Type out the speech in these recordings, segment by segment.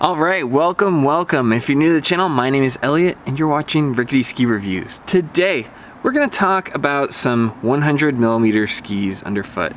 All right, welcome. If you're new to the channel, my name is Elliot and you're watching Rickety Ski Reviews. Today, we're gonna talk about some 100mm skis underfoot.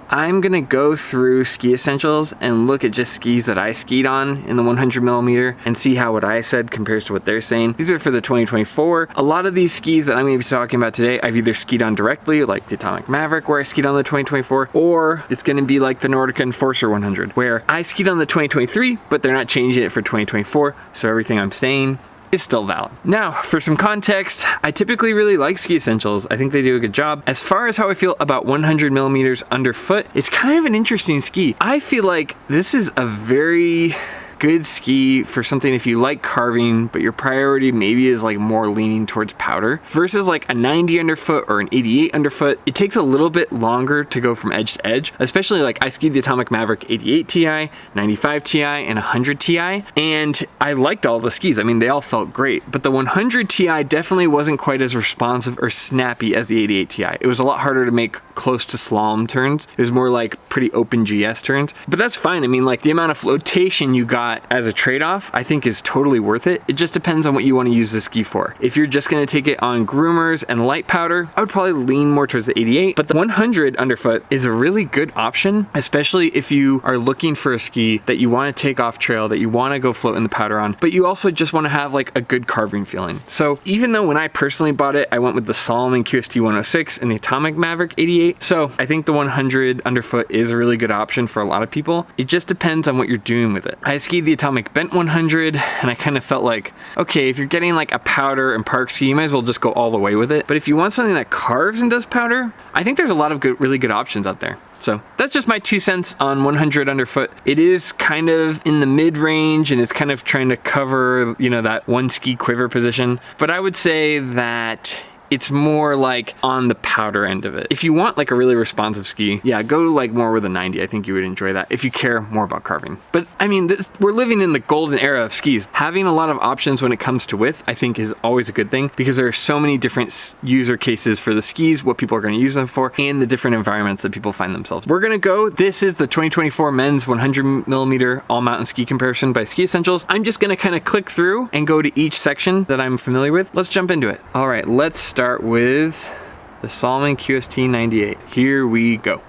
I'm gonna go through ski essentials and look at just skis that I skied on in the 100mm and see how what I said compares to what they're saying. These are for the 2024. A lot of these skis that I'm gonna be talking about today, I've either skied on directly, like the Atomic Maverick where I skied on the 2024, or it's gonna be like the Nordica Enforcer 100, where I skied on the 2023, but they're not changing it for 2024, so everything I'm saying is still valid. Now, for some context, I typically really like ski essentials. I think they do a good job. As far as how I feel about 100mm underfoot, it's kind of an interesting ski. I feel like this is a very good ski for something if you like carving, but your priority maybe is like more leaning towards powder versus like a 90 underfoot or an 88 underfoot. It takes a little bit longer to go from edge to edge, especially like I skied the Atomic Maverick 88 Ti, 95 Ti, and 100 Ti, and I liked all the skis. I mean, they all felt great, but the 100 Ti definitely wasn't quite as responsive or snappy as the 88 Ti. It was a lot harder to make close to slalom turns. It was more like pretty open GS turns, but that's fine. I mean, like the amount of flotation you got as a trade-off, I think is totally worth it. It just depends on what you want to use the ski for. If you're just going to take it on groomers and light powder, I would probably lean more towards the 88, but the 100 underfoot is a really good option, especially if you are looking for a ski that you want to take off trail, that you want to go float in the powder on, but you also just want to have like a good carving feeling. So even though when I personally bought it, I went with the Salomon QST 106 and the Atomic Maverick 88, so I think the 100 underfoot is a really good option for a lot of people. It just depends on what you're doing with it. I skied the Atomic Bent 100 and I kind of felt like, okay, if you're getting like a powder and park ski, you might as well just go all the way with it. But if you want something that carves and does powder, I think there's a lot of good, really good options out there. So that's just my 2 cents on 100 underfoot. It is kind of in the mid-range and it's kind of trying to cover, you know, that one ski quiver position. But I would say that it's more like on the powder end of it. If you want like a really responsive ski, yeah, go like more with a 90. I think you would enjoy that if you care more about carving. But I mean, we're living in the golden era of skis. Having a lot of options when it comes to width, I think is always a good thing because there are so many different user cases for the skis, what people are going to use them for, and the different environments that people find themselves. We're going to go, this is the 2024 men's 100mm all mountain ski comparison by Ski Essentials. I'm just going to kind of click through and go to each section that I'm familiar with. Let's jump into it. All right, let's start with the Salomon QST 98. Here we go.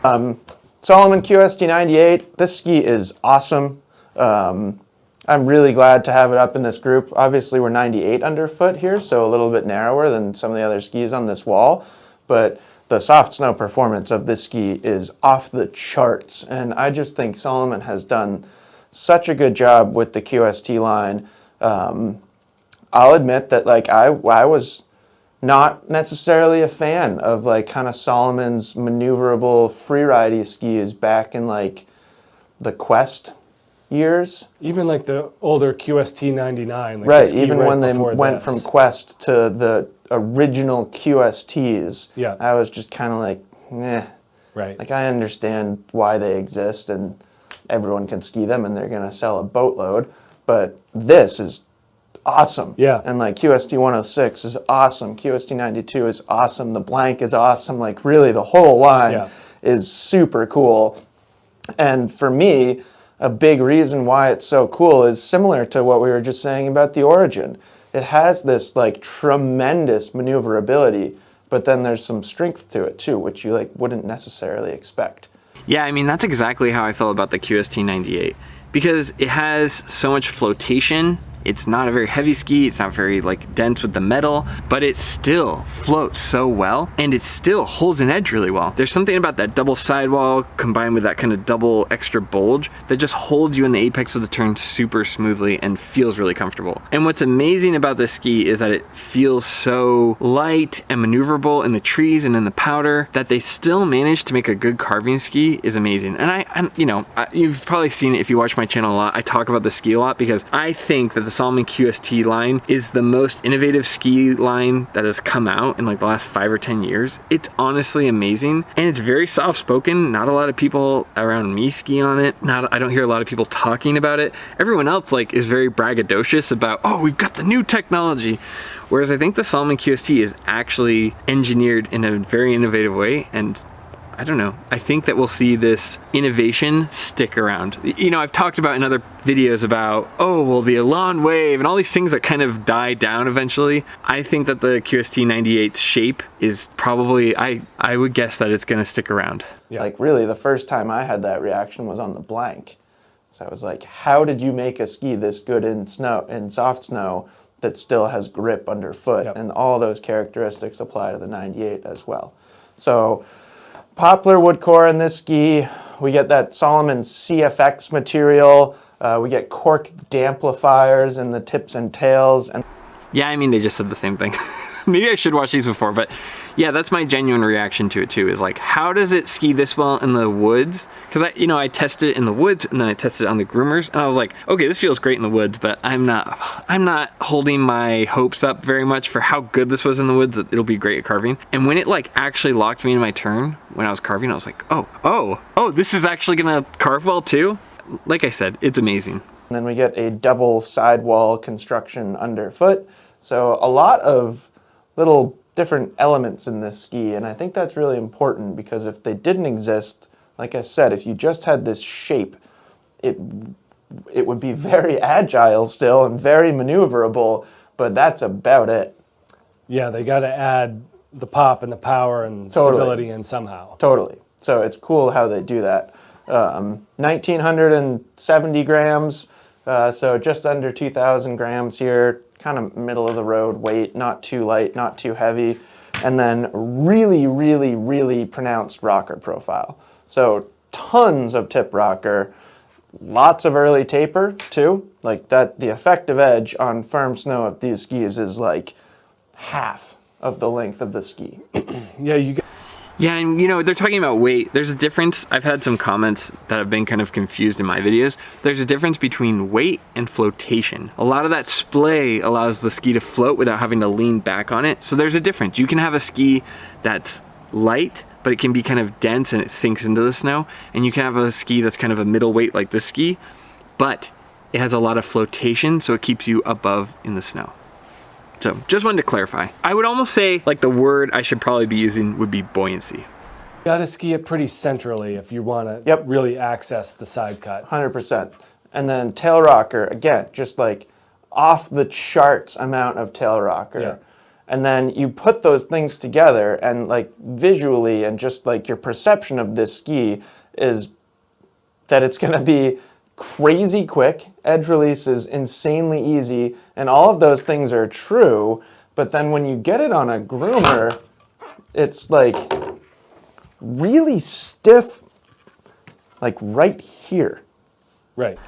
Salomon QST 98. This ski is awesome. I'm really glad to have it up in this group. Obviously, we're 98 underfoot here, so a little bit narrower than some of the other skis on this wall. But the soft snow performance of this ski is off the charts, and I just think Salomon has done such a good job with the QST line. I'll admit that like I was not necessarily a fan of like kind of Salomon's maneuverable freeridey skis back in like the Quest years. Even like the older QST 99. Like right, even when they went from Quest to the original QSTs, yeah, I was just kind of like, eh. Right. Like I understand why they exist and everyone can ski them and they're going to sell a boatload, but this is awesome. Yeah. And like QST 106 is awesome. QST 92 is awesome. The blank is awesome. Like really the whole line is super cool. And for me, a big reason why it's so cool is similar to what we were just saying about the Origin. It has this like tremendous maneuverability, but then there's some strength to it too, which you like wouldn't necessarily expect. Yeah, I mean, that's exactly how I felt about the QST 98 because it has so much flotation. It's not a very heavy ski, it's not very like dense with the metal, but it still floats so well and it still holds an edge really well. There's something about that double sidewall combined with that kind of double extra bulge that just holds you in the apex of the turn super smoothly and feels really comfortable. And what's amazing about this ski is that it feels so light and maneuverable in the trees and in the powder that they still manage to make a good carving ski is amazing. And you've probably seen it if you watch my channel a lot. I talk about the ski a lot because I think that the Salomon QST line is the most innovative ski line that has come out in like the last 5 or 10 years. It's honestly amazing and it's very soft spoken. Not a lot of people around me ski on it. I don't hear a lot of people talking about it. Everyone else like is very braggadocious about, oh, we've got the new technology. Whereas I think the Salomon QST is actually engineered in a very innovative way, and I don't know. I think that we'll see this innovation stick around. You know, I've talked about in other videos about, oh, well, the Elan wave and all these things that kind of die down eventually. I think that the QST 98's shape is probably, I would guess that it's going to stick around. Yeah. Like really, the first time I had that reaction was on the blank. So I was like, how did you make a ski this good in snow, in soft snow, that still has grip underfoot? Yep. And all those characteristics apply to the 98 as well. So poplar wood core in this ski. We get that Salomon CFX material. We get cork damplifiers in the tips and tails. And yeah, I mean, they just said the same thing. Maybe I should watch these before, but yeah, that's my genuine reaction to it too, is like, how does it ski this well in the woods? Because I tested it in the woods and then I tested it on the groomers and I was like, okay, this feels great in the woods, but I'm not holding my hopes up very much for how good this was in the woods, that it'll be great at carving. And when it like actually locked me in my turn when I was carving, I was like, oh, this is actually gonna carve well too. Like I said, it's amazing. then we get a double sidewall construction underfoot. So a lot of little different elements in this ski, and I think that's really important because if they didn't exist, like I said, if you just had this shape, it would be very agile still and very maneuverable, but that's about it. Yeah, they got to add the pop and the power and stability in somehow. Totally. So it's cool how they do that. 1,970 grams, so just under 2,000 grams here. Kind of middle of the road weight, not too light, not too heavy, and then really, really, really pronounced rocker profile. So tons of tip rocker, lots of early taper too. Like that, the effective edge on firm snow of these skis is like half of the length of the ski. Yeah, and you know, they're talking about weight. There's a difference. I've had some comments that have been kind of confused in my videos. There's a difference between weight and flotation. A lot of that splay allows the ski to float without having to lean back on it. So there's a difference. You can have a ski that's light, but it can be kind of dense and it sinks into the snow. And you can have a ski that's kind of a middle weight like this ski, but it has a lot of flotation, so it keeps you above in the snow. So just wanted to clarify. I would almost say like the word I should probably be using would be buoyancy. You got to ski it pretty centrally if you want to really access the side cut. 100%. And then tail rocker, again, just like off the charts amount of tail rocker. Yeah. And then you put those things together and like visually and just like your perception of this ski is that it's going to be crazy quick, edge release is insanely easy, and all of those things are true, but then when you get it on a groomer, it's like really stiff, like right here. Right.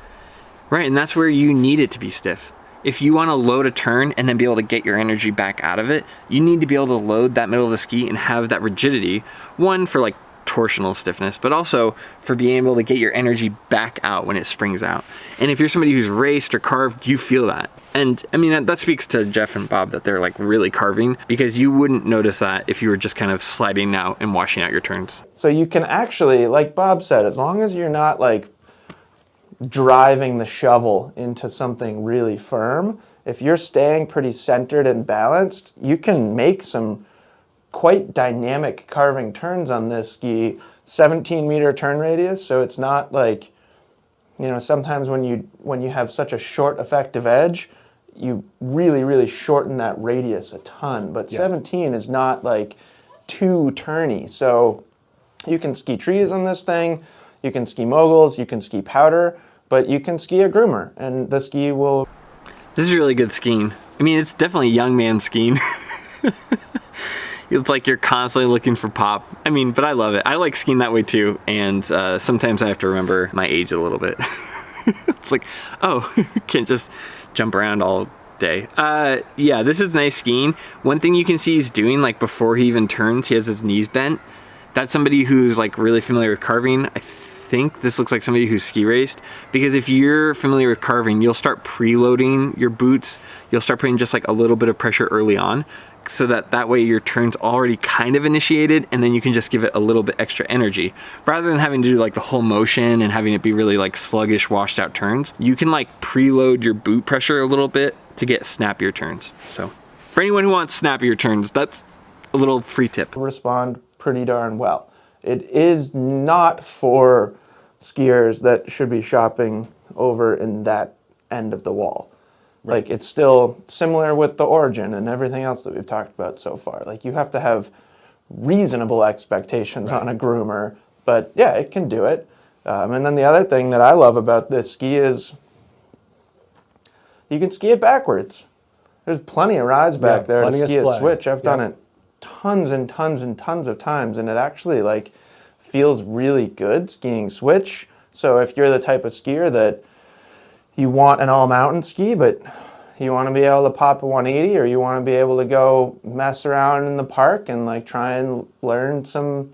Right, and that's where you need it to be stiff. If you want to load a turn and then be able to get your energy back out of it, you need to be able to load that middle of the ski and have that rigidity, one for like torsional stiffness, but also for being able to get your energy back out when it springs out. And if you're somebody who's raced or carved, you feel that. And I mean, that speaks to Jeff and Bob that they're like really carving, because you wouldn't notice that if you were just kind of sliding out and washing out your turns. So you can actually, like Bob said, as long as you're not like driving the shovel into something really firm, if you're staying pretty centered and balanced, you can make some quite dynamic carving turns on this ski. 17-meter turn radius, so it's not like, you know, sometimes when you have such a short effective edge, you really shorten that radius a ton, but 17 is not like too turny. So you can ski trees on this thing, you can ski moguls, you can ski powder, but you can ski a groomer and the ski will... This is really good skiing. I mean, it's definitely young man skiing. It's like you're constantly looking for pop. I mean, but I love it. I like skiing that way too. And sometimes I have to remember my age a little bit. It's like, oh, can't just jump around all day. Yeah, this is nice skiing. One thing you can see he's doing, like before he even turns, he has his knees bent. That's somebody who's like really familiar with carving. I think this looks like somebody who's ski raced, because if you're familiar with carving, you'll start preloading your boots. You'll start putting just like a little bit of pressure early on, so that way your turn's already kind of initiated, and then you can just give it a little bit extra energy. Rather than having to do like the whole motion and having it be really like sluggish, washed out turns, you can like preload your boot pressure a little bit to get snappier turns. So for anyone who wants snappier turns, that's a little free tip. Respond pretty darn well. it is not for skiers that should be shopping over in that end of the wall. Right. Like, it's still similar with the Origin and everything else that we've talked about so far. Like, you have to have reasonable expectations on a groomer, but yeah, it can do it. And then the other thing that I love about this ski is you can ski it backwards. There's plenty of rides back there to ski it switch. I've done it tons and tons and tons of times, and it actually like feels really good skiing switch. So if you're the type of skier that you want an all-mountain ski, but you want to be able to pop a 180, or you want to be able to go mess around in the park and like try and learn some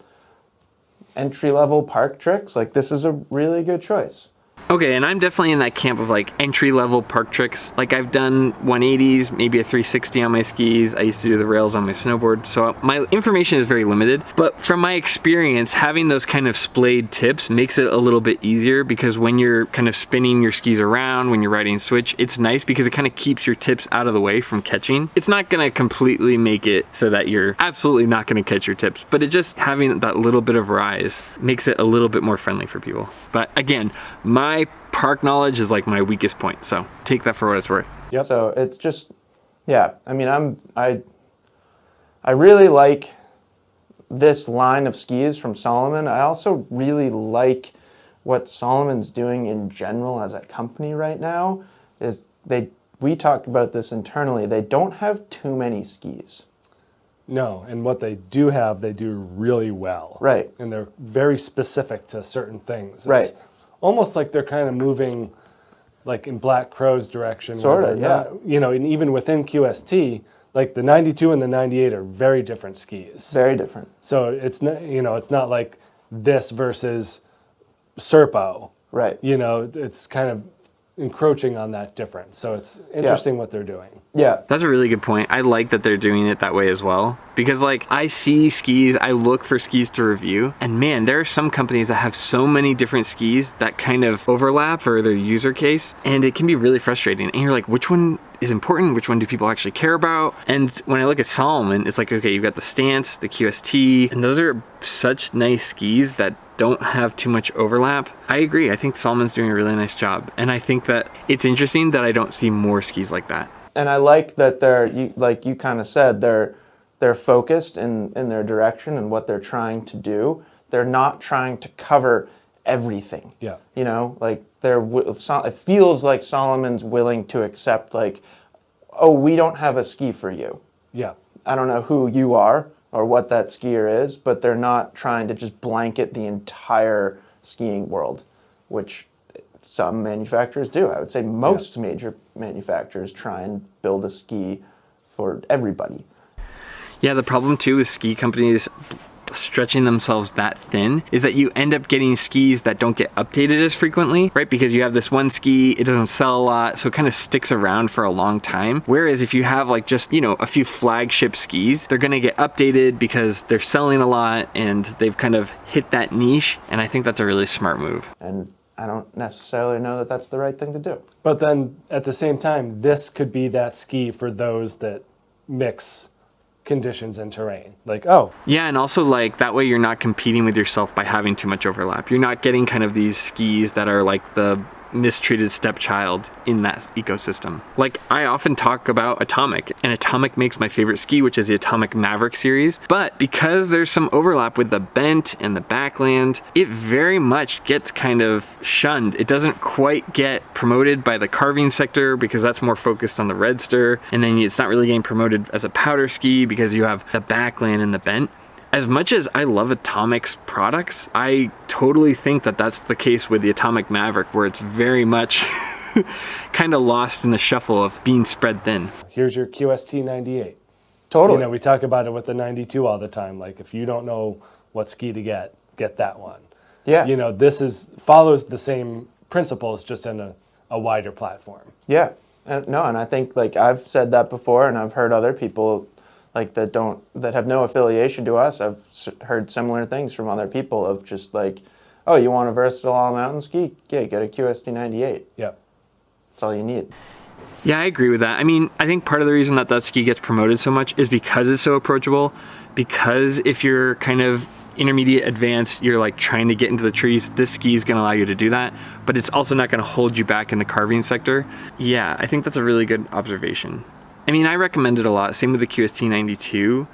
entry-level park tricks, like this is a really good choice. Okay, and I'm definitely in that camp of like entry-level park tricks. Like I've done 180s, maybe a 360 on my skis. I used to do the rails on my snowboard. So my information is very limited. But from my experience, having those kind of splayed tips makes it a little bit easier, because when you're kind of spinning your skis around, when you're riding switch, it's nice because it kind of keeps your tips out of the way from catching. It's not gonna completely make it so that you're absolutely not gonna catch your tips, but it just having that little bit of rise makes it a little bit more friendly for people. But again, my park knowledge is like my weakest point, so take that for what it's worth. Yep. So it's just, yeah, I mean, I really like this line of skis from Salomon. I also really like what Salomon's doing in general as a company right now. We talked about this internally, they don't have too many skis. No, and what they do have, they do really well. Right. And they're very specific to certain things. It's right. Almost like they're kind of moving like in Black Crow's direction. Sort of, yeah. You know, and even within QST, like the 92 and the 98 are very different skis. Very different. So it's not, you know, it's not like this versus Serpo. Right. You know, it's kind of encroaching on that difference. So it's interesting what they're doing. Yeah. That's a really good point. I like that they're doing it that way as well, because like I see skis, I look for skis to review, and man, there are some companies that have so many different skis that kind of overlap for their user case, and it can be really frustrating. And you're like, which one is important? Which one do people actually care about? And when I look at Salomon, it's like, okay, you've got the Stance, the QST, and those are such nice skis that don't have too much overlap. I agree. I think Salomon's doing a really nice job. And I think that it's interesting that I don't see more skis like that. And I like that like you kind of said, they're focused in their direction and what they're trying to do. They're not trying to cover everything. Yeah. You know, like it feels like Salomon's willing to accept like, oh, we don't have a ski for you. Yeah. I don't know who you are or what that skier is, but they're not trying to just blanket the entire skiing world, which some manufacturers do. I would say most major manufacturers try and build a ski for everybody. Yeah, the problem too with ski companies stretching themselves that thin is that you end up getting skis that don't get updated as frequently, right? Because you have this one ski, it doesn't sell a lot, so it kind of sticks around for a long time. Whereas if you have like just, you know, a few flagship skis, they're gonna get updated because they're selling a lot and they've kind of hit that niche. And I think that's a really smart move. And I don't necessarily know that that's the right thing to do. But then at the same time, this could be that ski for those that mix conditions and terrain. Like, oh. Yeah, and also like that way you're not competing with yourself by having too much overlap. You're not getting kind of these skis that are like the mistreated stepchild in that ecosystem. Like I often talk about Atomic, and Atomic makes my favorite ski, which is the Atomic Maverick series. But because there's some overlap with the bent and the backland, it very much gets kind of shunned. It doesn't quite get promoted by the carving sector because that's more focused on the Redster, and then it's not really getting promoted as a powder ski because you have the backland and the bent. As much as I love Atomic's products, I totally think that that's the case with the Atomic Maverick, where it's very much kind of lost in the shuffle of being spread thin. Here's your QST 98. Totally. You know, we talk about it with the 92 all the time. Like, if you don't know what ski to get that one. Yeah. You know, this follows the same principles, just in a wider platform. Yeah. And I think like I've said that before, and I've heard other people like that have no affiliation to us. I've heard similar things from other people of just like, oh, you want a versatile all-mountain ski? Yeah, get a QST 98. Yeah. That's all you need. Yeah, I agree with that. I mean, I think part of the reason that ski gets promoted so much is because it's so approachable, because if you're kind of intermediate, advanced, you're like trying to get into the trees, this ski is gonna allow you to do that, but it's also not gonna hold you back in the carving sector. Yeah, I think that's a really good observation. I mean, I recommend it a lot, same with the QST 92,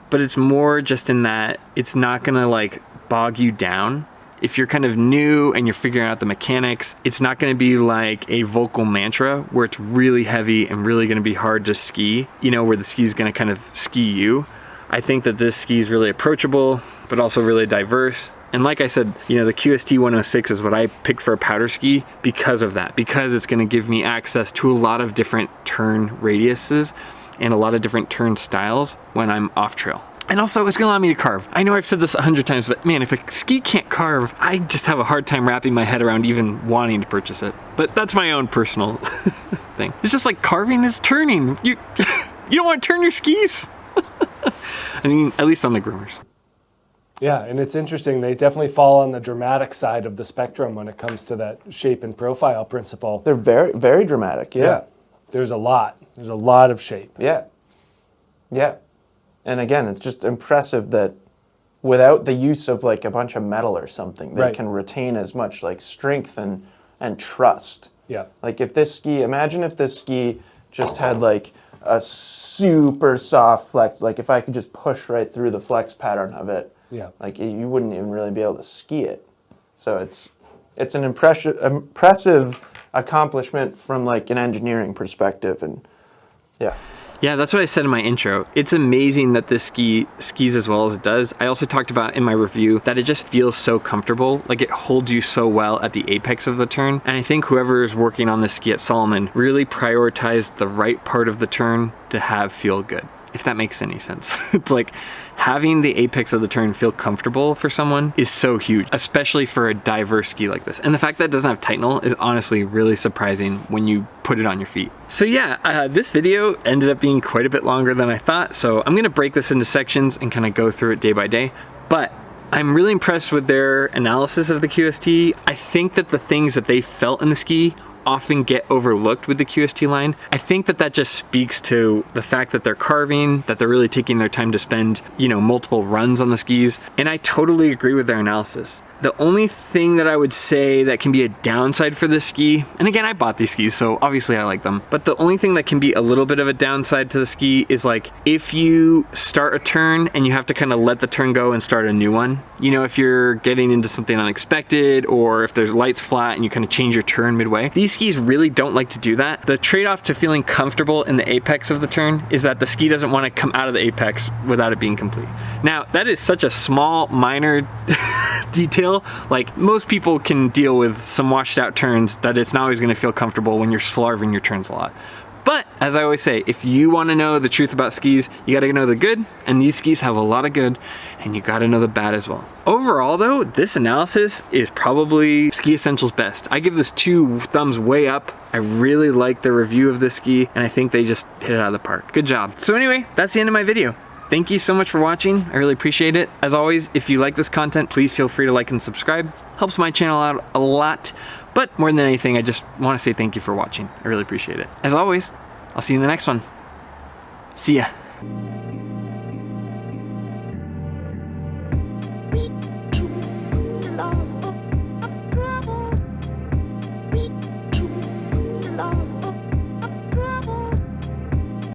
but it's more just in that it's not gonna like bog you down. If you're kind of new and you're figuring out the mechanics, it's not gonna be like a vocal mantra where it's really heavy and really gonna be hard to ski, you know, where the ski is gonna kind of ski you. I think that this ski is really approachable, but also really diverse. And like I said, you know, the QST 106 is what I picked for a powder ski because of that, because it's gonna give me access to a lot of different turn radiuses and a lot of different turn styles when I'm off trail. And also, it's gonna allow me to carve. I know I've said this 100 times, but man, if a ski can't carve, I just have a hard time wrapping my head around even wanting to purchase it. But that's my own personal thing. It's just like carving is turning. You don't want to turn your skis. I mean, at least on the groomers. Yeah, and it's interesting. They definitely fall on the dramatic side of the spectrum when it comes to that shape and profile principle. They're very, very dramatic. Yeah. There's a lot. There's a lot of shape. Yeah. Yeah. And again, it's just impressive that without the use of like a bunch of metal or something, they can retain as much like strength and trust. Yeah. Like if this ski, imagine if this ski just had like a super soft flex, like if I could just push right through the flex pattern of it, like you wouldn't even really be able to ski it. So it's an impressive accomplishment from like an engineering perspective, and yeah. Yeah, that's what I said in my intro. It's amazing that this ski skis as well as it does. I also talked about in my review that it just feels so comfortable, like it holds you so well at the apex of the turn. And I think whoever is working on this ski at Salomon really prioritized the right part of the turn to have feel good, if that makes any sense. It's like having the apex of the turn feel comfortable for someone is so huge, especially for a diverse ski like this. And the fact that it doesn't have Titanal is honestly really surprising when you put it on your feet. So yeah, this video ended up being quite a bit longer than I thought, so I'm gonna break this into sections and kind of go through it day by day. But I'm really impressed with their analysis of the QST. I think that the things that they felt in the ski often get overlooked with the QST line. I think that that just speaks to the fact that they're carving, that they're really taking their time to spend, you know, multiple runs on the skis. And I totally agree with their analysis. The only thing that I would say that can be a downside for this ski, and again, I bought these skis, so obviously I like them, but the only thing that can be a little bit of a downside to the ski is like if you start a turn and you have to kind of let the turn go and start a new one. You know, if you're getting into something unexpected or if there's lights flat and you kind of change your turn midway. These skis really don't like to do that. The trade-off to feeling comfortable in the apex of the turn is that the ski doesn't want to come out of the apex without it being complete. Now, that is such a small, minor detail. Like most people can deal with some washed out turns that it's not always going to feel comfortable when you're slarving your turns a lot. But as I always say, if you want to know the truth about skis, you got to know the good, and these skis have a lot of good, and you got to know the bad as well. Overall though, this analysis is probably Ski Essentials best. I give this 2 thumbs way up. I really like the review of this ski, and I think they just hit it out of the park. Good job. So anyway, that's the end of my video. Thank you so much for watching. I really appreciate it. As always, if you like this content, please feel free to like and subscribe. Helps my channel out a lot. But more than anything, I just want to say thank you for watching. I really appreciate it. As always, I'll see you in the next one. See ya.